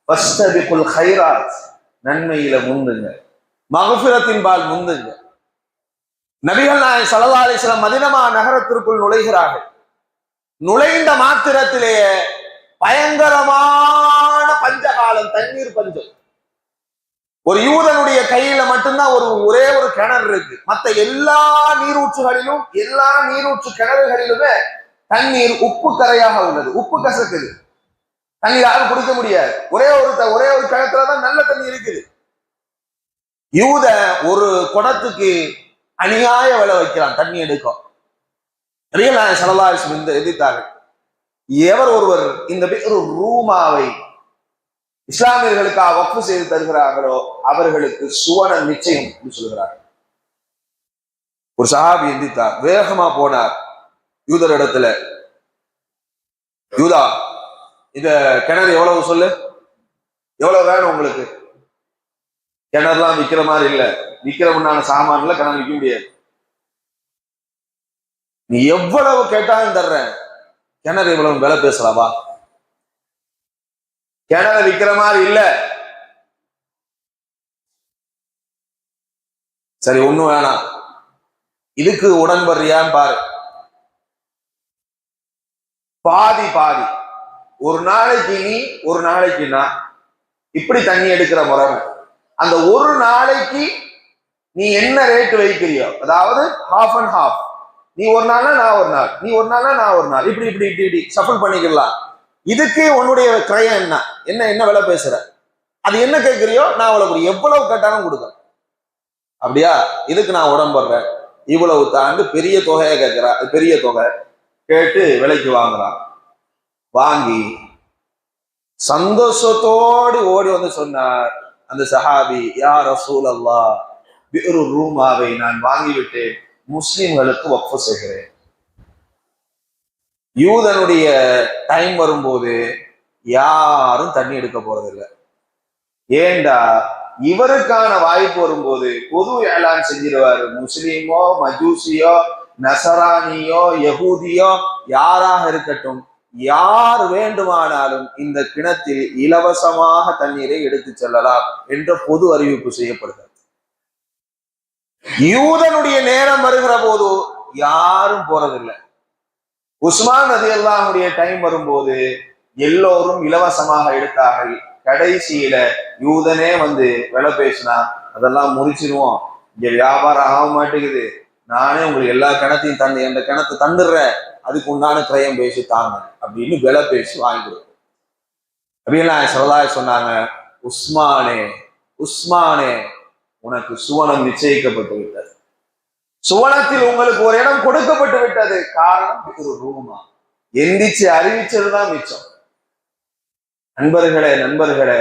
ஃபஸ்தபிகுல் கைராத். நன்மையில முந்துங்க, மக்ஃபிரத்தின் பால் முந்துங்க. நபிகள் நாயகம் ஸல்லல்லாஹு அலைஹி வஸல்லம் மதீனா நகரத்திற்குள் நுழைகிறார்கள். நுழைந்த மாத்திரத்திலேயே பயங்கரமான பஞ்சகாலம், தண்ணீர் பஞ்சம். ஒரு யூதனுடைய கையில மட்டும்தான் ஒரே ஒரு கிணறு இருக்கு. மற்ற எல்லா நீரூற்றுகளிலும், எல்லா நீரூற்று கிணறுகளிலுமே தண்ணீர் உப்பு கரையாக உள்ளது, உப்பு கசக்குது, தண்ணீர் யாரும் குடிக்க முடியாது. ஒரே ஒரு கிணத்துலதான் நல்ல தண்ணி இருக்குது. யூத ஒரு குடத்துக்கு அநியாய விலை வைக்கிறான் தண்ணி எடுக்கும். ஸல்லல்லாஹு அலைஹி வஸல்லம் எதிர்த்தார்கள். எவர் ஒருவர் இந்த ரூமாவை இஸ்லாமியர்களுக்காக வக்ஃப் செய்து தருகிறார்களோ அவர்களுக்கு சுவனம் நிச்சயம் என்று சொல்கிறார். ஒரு சஹாபி எந்தித்தார், வேகமா போனார் யூதர் இடத்துல. யூதா, இந்த கிணறு எவ்வளவு சொல்லு, எவ்வளவு வேணும் உங்களுக்கு? கிணறுலாம் விற்கிற மாதிரி இல்ல, விற்கிறவனான சாமான்ல கிணறு விற்க முடியாது, நீ எவ்வளவு கேட்டாலும் தர்றேன். கிணறு இவ்வளவு விலை பேசலாவா? கிணறு விற்கிற மாதிரி இல்ல. சரி, ஒண்ணும் வேணாம், இதுக்கு உடன்படுறியான்னு பாரு. பாதி பாதி, ஒரு நாளைக்கு நீ, ஒரு நாளைக்கு நான், இப்படி தண்ணி எடுக்கிற முறை. அந்த ஒரு நாளைக்கு நீ என்ன ரேட் வைக்கிறியோ, அதாவது ஹாஃப் அண்ட் ஹாஃப், நீ ஒரு நாள்னா நான் ஒரு நாள், நீ ஒரு நாள்னா நான் ஒரு நாள், இப்படி இப்படி இப்படி இப்படி சஃபல் பண்ணிக்கலாம். இதுக்கு உன்னுடைய கிரயம் என்ன, என்ன என்ன விலை பேசுற, அது என்ன கேட்கிறியோ நான் அவ்வளவு எவ்வளவு கேட்டாலும் கொடுக்க. அப்படியா, இதுக்கு நான் உடம்படுறேன், இவ்வளவு தாண்டு பெரிய தொகையை கேட்கிறா, பெரிய தொகை கேட்டு விலைக்கு வாங்குறான். வாங்கி சந்தோஷத்தோடு ஓடி வந்து சொன்னார் அந்த சஹாபி, யா ரசூலல்லாஹ், பிரு ரூமாவை நான் வாங்கிவிட்டேன், முஸ்லிம்களுக்கு வக்ஃப் செய்கிறேன். யூதனுடைய டைம் வரும்போது யாரும் தண்ணி எடுக்க போறதில்லை. ஏண்டா, இவருக்கான வாய்ப்பு வரும்போது பொது ஏலான் செஞ்சிருவாரு. முஸ்லீமோ மஜூசியோ நசரானியோ யகூதியோ யாராக இருக்கட்டும், யார் வேண்டுமானாலும் இந்த கிணத்தில் இலவசமாக தண்ணீரை எடுத்து செல்லலாம் என்ற பொது அறிவிப்பு செய்யப்படுகிறது. யூதனுடைய நேரம் வருகிற போது யாரும் போறதில்லை. உஸ்மான் ரலியல்லாஹுடைய டைம் வரும்போது எல்லோரும் இலவசமாக எடுத்தார்கள். கடைசியில யூதனே வந்து விலை பேசினா, அதெல்லாம் முறிச்சிருவோம், இங்க வியாபாரம் ஆக மாட்டேங்குது, நானே உங்களுக்கு எல்லா கிணத்தையும் தந்து என்ற கிணத்தை தந்துடுறேன், அதுக்கு உண்டான கிரயம் பேசி தாங்க அப்படின்னு விலை பேசி வாங்கிடுவோம் அப்படின்னா சொல்லா சொன்னாங்க, உஸ்மானே உஸ்மானே, உனக்கு சுவனம் நிச்சயிக்கப்பட்டு விட்டது. சுவனத்தில் உங்களுக்கு ஒரு இடம் கொடுக்கப்பட்டு விட்டது. காரணம் ஒரு ரூமா எந்திச்சு அறிவிச்சதுதான் மிச்சம். நண்பர்களே,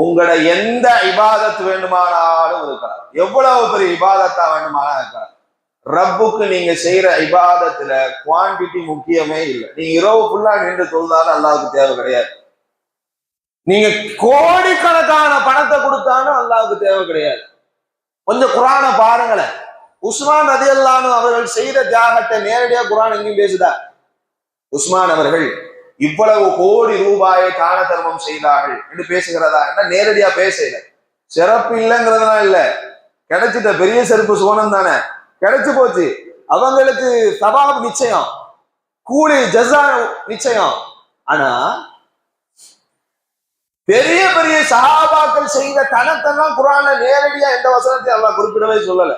உங்களோட எந்த இபாதத் வேண்டுமானாலும் இருக்கலாம், எவ்வளவு பெரிய இபாதத்தா வேண்டுமானாலும் இருக்கலாம். ரப்புக்கு நீங்க செய்யற இபாதத்துல குவான்டிட்டி முக்கியமே இல்லை. நீங்க இரவு ஃபுல்லா நின்று தொழுதாலும் அல்லாவுக்கு தேவை கிடையாது. நீங்க கோடிக்கணக்கான பணத்தை கொடுத்தாலும் அல்லாவுக்கு தேவை கிடையாது. கொஞ்சம் குரானை பாருங்களேன். உஸ்மான் ரலியல்லாஹு அவர்கள் செய்த தியாகத்தை நேரடியா குரான் எங்கேயும் பேசுதா? உஸ்மான் அவர்கள் இவ்வளவு கோடி ரூபாயை தான தர்மம் செய்தார்கள் என்று பேசுகிறதா? என்ன நேரடியா பேசல. சிறப்பு இல்லைங்கிறதுலாம் இல்ல, கிடைச்சிட்ட பெரிய செருப்பு சுவனம் தானே, கிடைச்சு போச்சு. அவங்களுக்கு சவாப் நிச்சயம், கூலி ஜஸா நிச்சயம். ஆனா பெரிய பெரிய சஹாபாக்கள் செய்த தனத்தெல்லாம் குர்ஆன்ல நேரடியா எந்த வசனத்தையும் அல்லாஹ் குறிப்பிடவே சொல்லல.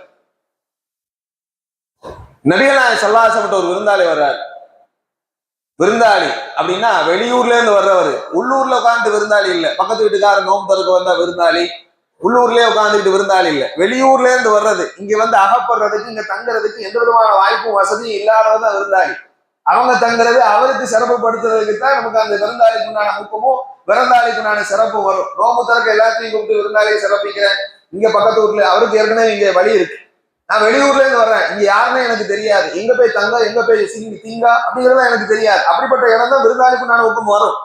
நபிகள் நாயகம் ஸல்லல்லாஹு அலைஹி வஸல்லம் ஒரு விருந்தாளி வர்றாரு. விருந்தாளி அப்படின்னா வெளியூர்ல இருந்து வர்றவர், உள்ளூர்ல உட்கார்ந்து விருந்தாளி இல்ல. பக்கத்து வீட்டுக்காரர் நோம்பு திறக்க வந்தா விருந்தாளி, உள்ளூர்லயே உட்கார்ந்துட்டு விருந்தாளி இல்ல. வெளியூர்ல இருந்து வர்றது, இங்க வந்து அகப்படுறதுக்கு, இங்க தங்குறதுக்கு எந்த விதமான வாய்ப்பும் வசதியும் இல்லாதவதான் விருந்தாளி. அவங்க தங்குறது அவருக்கு சிறப்புப்படுத்துறதுக்கு தான் நமக்கு அந்த விருந்தாளிக்கு உண்டான முக்கமும் விருந்தாளிக்கு உண்டான சிறப்பு வரும். நோம்பு திறக்க எல்லாத்தையும் கூப்பிட்டு விருந்தாளியை சிறப்பிக்கிறேன். இங்க பக்கத்து வீட்டுல அவருக்கு ஏற்கனவே இங்க வழி இருக்கு. நான் வெளியூர்ல இருந்து வர்றேன், இங்க யாருன்னு எனக்கு தெரியாது, எங்க போய் தங்க எங்க போய் திங்கா அப்படிங்கிறதா எனக்கு தெரியாது. அப்படிப்பட்ட இடம் தான் விருந்தாளிக்கு நான் ஒப்பும் வரும்.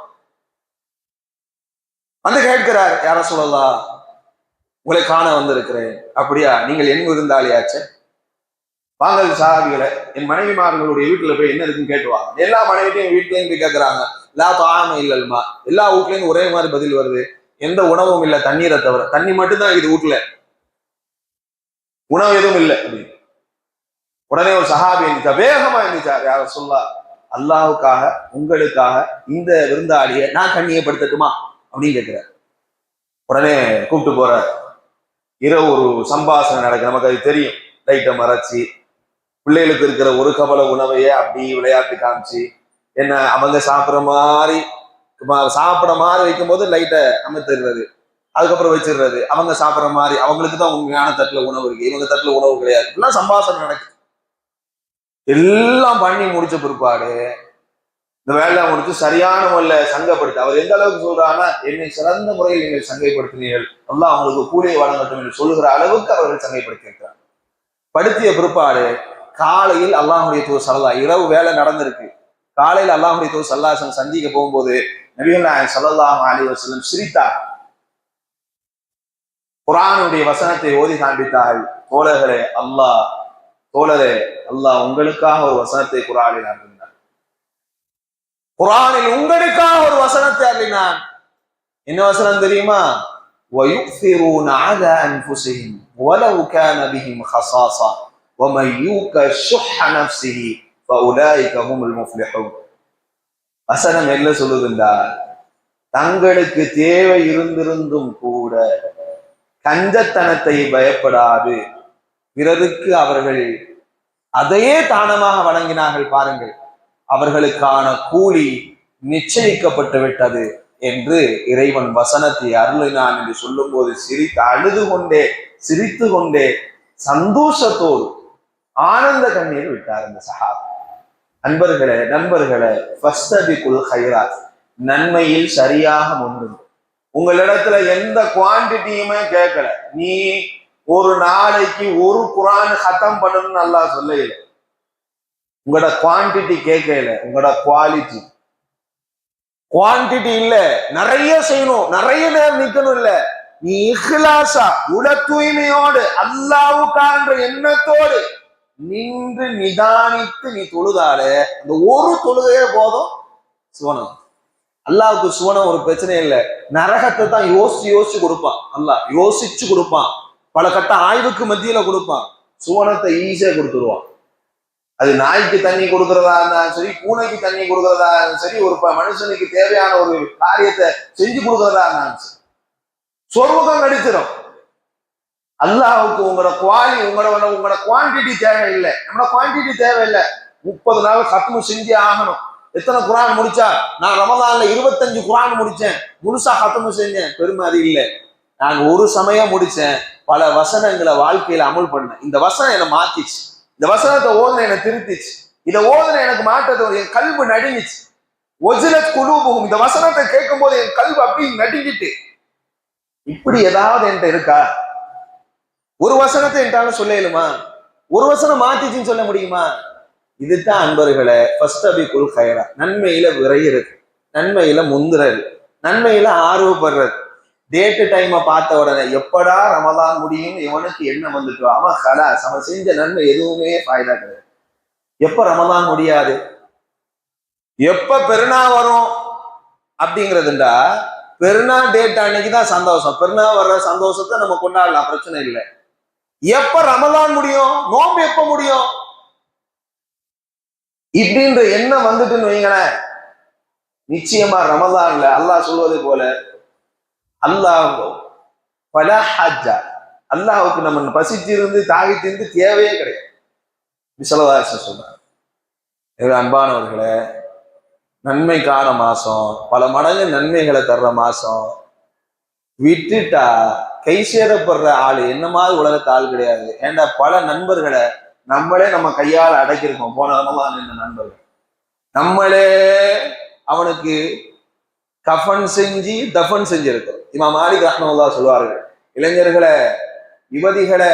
வந்து கேட்கிறார், யார சொல்லலாம், உங்களை காண வந்திருக்கிறேன். அப்படியா, நீங்கள் என் விருந்தாளியாச்சே, வாங்கல் சஹாபிகளை, என் மனைவிமார்களுடைய வீட்டுல போய் என்ன இருக்குன்னு கேட்டுவாங்க. எல்லா மனைவிட்டையும் வீட்லயும் போய் கேட்கிறாங்க. லா தாம இல்லல்மா, எல்லா வீட்லயும் ஒரே மாதிரி பதில் வருது. எந்த உணவும் இல்லை, தண்ணீரை தவிர. தண்ணி மட்டும்தான் இது வீட்டுல, உணவு எதுவும் இல்லை அப்படின்னு. உடனே ஒரு சஹாபி வேகமா இருந்துச்சார், யார சொல்லா, அல்லாஹுக்காக உங்களுக்காக இந்த விருந்தாளியை நான் கண்ணியப்படுத்தட்டுமா அப்படின்னு கேட்கிறார். உடனே கூப்பிட்டு போற. இரவு ஒரு சம்பாஷணை நடக்கு, நமக்கு அது தெரியும். லைட்டை மறைச்சி பிள்ளைகளுக்கு இருக்கிற ஒரு கபல உணவையே அப்படி விளையாட்டு காமிச்சு, என்ன அவங்க சாப்பிட்ற மாதிரி வைக்கும் போது லைட்டை அமைத்துடுறது, அதுக்கப்புறம் வச்சிடுறது. அவங்க சாப்பிட்ற மாதிரி, அவங்களுக்கு தான் உண்மையான தட்டுல உணவு இருக்கு, இவங்க தட்டுல உணவு கிடையாது. இப்படிலாம் சம்பாஷணை நடக்குது. எல்லாம் பண்ணி முடிச்ச பிற்பாடு இந்த வேலை முடிச்சு சரியான முறையில சங்கப்படுத்த அவர் எந்த அளவுக்கு சொல்றாங்கன்னா, என்னை சிறந்த முறையில் நீங்கள் சங்கைப்படுத்தினீர்கள், அல்லாஹ் அவங்களுக்கு கூலியை வழங்கட்டும் என்று சொல்லுகிற அளவுக்கு அவர்கள் சங்கைப்படுத்தி இருக்கிறார். படுத்திய பிற்பாடு காலையில் அல்லாஹுடைய தூதர் ஸல்லல்லாஹு, இரவு வேலை நடந்திருக்கு, காலையில் அல்லாஹுடைய தூதர் ஸல்லல்லாஹு அலைஹி வஸல்லம் சந்திக்க போகும்போது நபிகள் நாயகம் ஸல்லல்லாஹு அலைஹி வஸல்லம் சிரித்தார். குர்ஆனுடைய வசனத்தை ஓதி காண்பித்தார்கள். தோழரே அல்லாஹ் உங்களுக்காக ஒரு வசனத்தை குர்ஆனில் அருளினார். குர்ஆனில் உங்களுக்காக ஒரு வசனத்தை அருளினான். என்ன வசனம் தெரியுமா? وَيُؤْثِرُونَ عَلَى أَنفُسِهِمْ وَلَوْ كَانَ بِهِمْ خَصَاصَةٌ وَمَنْ يُوقَ شُحَّ نَفْسِهِ فَأُولَٰئِكَ هُمُ الْمُفْلِحُونَ. வசனம் என்ன சொல்லுதுண்டா, தங்களுக்கு தேவை இருந்திருந்தும் கூட கஞ்சத்தனத்தை பயப்படாது பிறருக்கு அவர்கள் அதையே தானமாக வழங்கினார்கள் பாருங்கள், அவர்களுக்கான கூலி நிச்சயிக்கப்பட்டு விட்டது என்று இறைவன் வசனத்தை அருளினான் என்று சொல்லும் போது சிரித்து கொண்டே சந்தோஷத்தோடு ஆனந்த கண்ணீர் விட்டார் அந்த சஹாபி. நண்பர்களே ஃபஸ்தபிகுல் கைராத், நன்மையில் சரியாக முன்னுங்க. உங்களிடத்துல எந்த குவான்டிட்டியுமே கேட்கல. நீ ஒரு நாளைக்கு ஒரு குர்ஆன் ஹத்தம் பண்ணணும்னு அல்லாஹ் சொல்லல. உங்களோட குவான்டிட்டி கேட்கல, உங்களோட குவான்டிட்டி இல்ல. நிறைய செய்யணும், நிறைய நேரம் நிக்கணும் இல்ல. நீ இஹ்லாஸா உல தூய்மையோடு அல்லாஹ்வுக்கான எண்ணத்தோடு நின்று நிதானித்து நீ தொழுதாலே அந்த ஒரு தொழுகையே போதும் சுவனம். அல்லாஹ்வுக்கு சுவனம் ஒரு பிரச்சனை இல்லை. நரகத்தை தான் யோசிச்சு கொடுப்பான். அல்லாஹ் யோசிச்சு கொடுப்பான், பல கட்ட ஆய்வுக்கு மத்தியில கொடுப்பான். சுவனத்தை ஈஸியா கொடுத்துருவான். அது நாய்க்கு தண்ணி கொடுக்கறதா இருந்தாலும் சரி, பூனைக்கு தண்ணி கொடுக்கறதா இருந்தாலும் சரி, ஒரு மனுஷனுக்கு தேவையான ஒரு காரியத்தை செஞ்சு கொடுக்கறதா இருந்தாலும் சரி, சொர்க்கம் கிடைச்சிடும். அல்லாஹ்வுக்கு உங்களோட குவான்டிட்டி தேவையில்லை, நம்மளோட குவான்டிட்டி தேவையில்லை. 30 நாள் கத்மு செஞ்சே ஆகணும். எத்தனை குர்ஆன் முடிச்சா? நான் ரமலான்ல 25 குர்ஆன் முடிச்சேன், முழுசா கத்மு செஞ்சேன், பெருமை அது இல்லை. நாங்க ஒரு சமயம் முடிச்சேன், பல வசனங்களை வாழ்க்கையில அமல் பண்ணேன். இந்த வசனம் என்னை மாத்திச்சு, இந்த வசனத்தை ஓதுன என்னை திருத்திச்சு, இதை ஓதுன எனக்கு மாற்றத்தை என் கல்வி நடுங்கிச்சு. ஒஜிலத் குலூபுஹும், இந்த வசனத்தை கேட்கும் போது என் கல்வி அப்படி நடுங்கிட்டு. இப்படி ஏதாவது என்கிட்ட இருக்கா? ஒரு வசனத்தை என்கிட்ட சொல்ல இயலுமா? ஒரு வசனம் மாத்திச்சுன்னு சொல்ல முடியுமா? இதுதான் அன்பர்களே ஃபர்ஸ்ட் அபிகுல் ஹைரா, நன்மையில விரைகிறது, நன்மையில முந்துறது, நன்மையில ஆர்வப்படுறது. டேட்டு டைமை பார்த்த உடனே எப்படா ரமலான் முடியும் இவனுக்கு என்ன வந்துட்டு அவன் ஹலாஸ், அவன் செஞ்ச நன்மை எதுவுமே ஃபாய்தா கிடையாது. எப்ப ரமலான் முடியாது, எப்ப பெருநா வரும் அப்படிங்கிறதுண்டா, பெருநா டேட் அன்னைக்குதான் சந்தோஷம். பெருநா வர்ற சந்தோஷத்தை நம்ம கொண்டாடலாம், பிரச்சனை இல்லை. எப்ப ரமலான் முடியும், நோம்பு எப்ப முடியும் இப்படின்ற எண்ணம் வந்துட்டுன்னு வைங்களேன், நிச்சயமா ரமலான்ல அல்லாஹ் சொல்வது போல அல்லாஹ் பல ஹஜ்ஜா, அல்லாஹுக்கு நம்ம பசிச்சிருந்து தாகித்திருந்து தேவையே கிடையாது. விசலவாசம் சொல்றாங்க. அன்பானவர்களே, நன்மைக்கான மாசம், பல மடங்கு நன்மைகளை தர்ற மாசம், விட்டுட்டா கை சேரப்படுற ஆளு என்ன மாதிரி உலகத்து ஆள் கிடையாது. ஏண்டா பல நண்பர்களை நம்மளே நம்ம கையால் அடக்கியிருக்கோம். போன ரமலான் இந்த நண்பர்கள் நம்மளே அவனுக்கு கஃபன் செஞ்சு தஃபன் செஞ்சிருக்கோம். இமாம் மாலிக் ரஹ்மத்துல்லாஹி சொல்வார்கள், இளைஞர்களே, யுவதிகளே,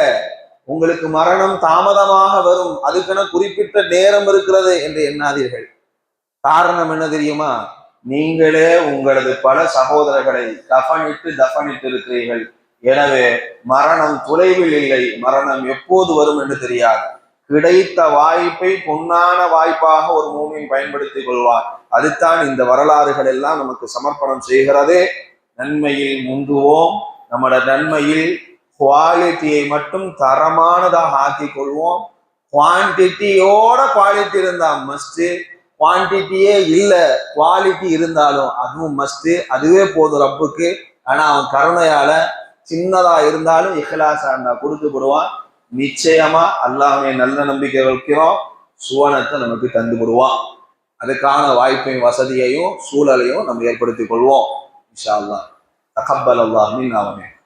உங்களுக்கு மரணம் தாமதமாக வரும், அதுக்கென குறிப்பிட்ட நேரம் இருக்கிறது என்று எண்ணாதீர்கள். காரணம் என்ன தெரியுமா? நீங்களே உங்களது பல சகோதரர்களை கஃனிட்டு தஃபனிட்டு இருக்கிறீர்கள். எனவே மரணம் தொலைவில் இல்லை, மரணம் எப்போது வரும் என்று தெரியாது. கிடைத்த வாய்ப்பை பொன்னான வாய்ப்பாக ஒரு மூமின் பயன்படுத்திக் கொள்வார். அதுதான் இந்த வரலாறுகள் எல்லாம் நமக்கு சமர்ப்பணம் செய்கிறது. நன்மையில் முந்துவோம், நம்மளோட நன்மையில் குவாலிட்டியை மட்டும் தரமானதாக ஆக்கிக் கொள்வோம். குவான்டிட்டியோட குவாலிட்டி இருந்தா மஸ்ட், குவான்டிட்டியே இல்லை குவாலிட்டி இருந்தாலும் அதுவும் மஸ்ட். அதுவே போதும் ரப்புக்கு. ஆனா அவன் கருணையால சின்னதா இருந்தாலும் இஹ்லாஸா இருந்தா கொடுத்து விடுவான். நிச்சயமா அல்லாஹ்வை நல்ல நம்பிக்கை வைக்கிறோம், சுவனத்தை நமக்கு தந்து விடுவான். அதுக்கான வாய்ப்பையும் வசதியையும் சூழலையும் நம்ம ஏற்படுத்திக் கொள்வோம். இன்ஷா அல்லாஹ். தகப்பல் அல்லாஹ் மின்னா வ மின்கும்.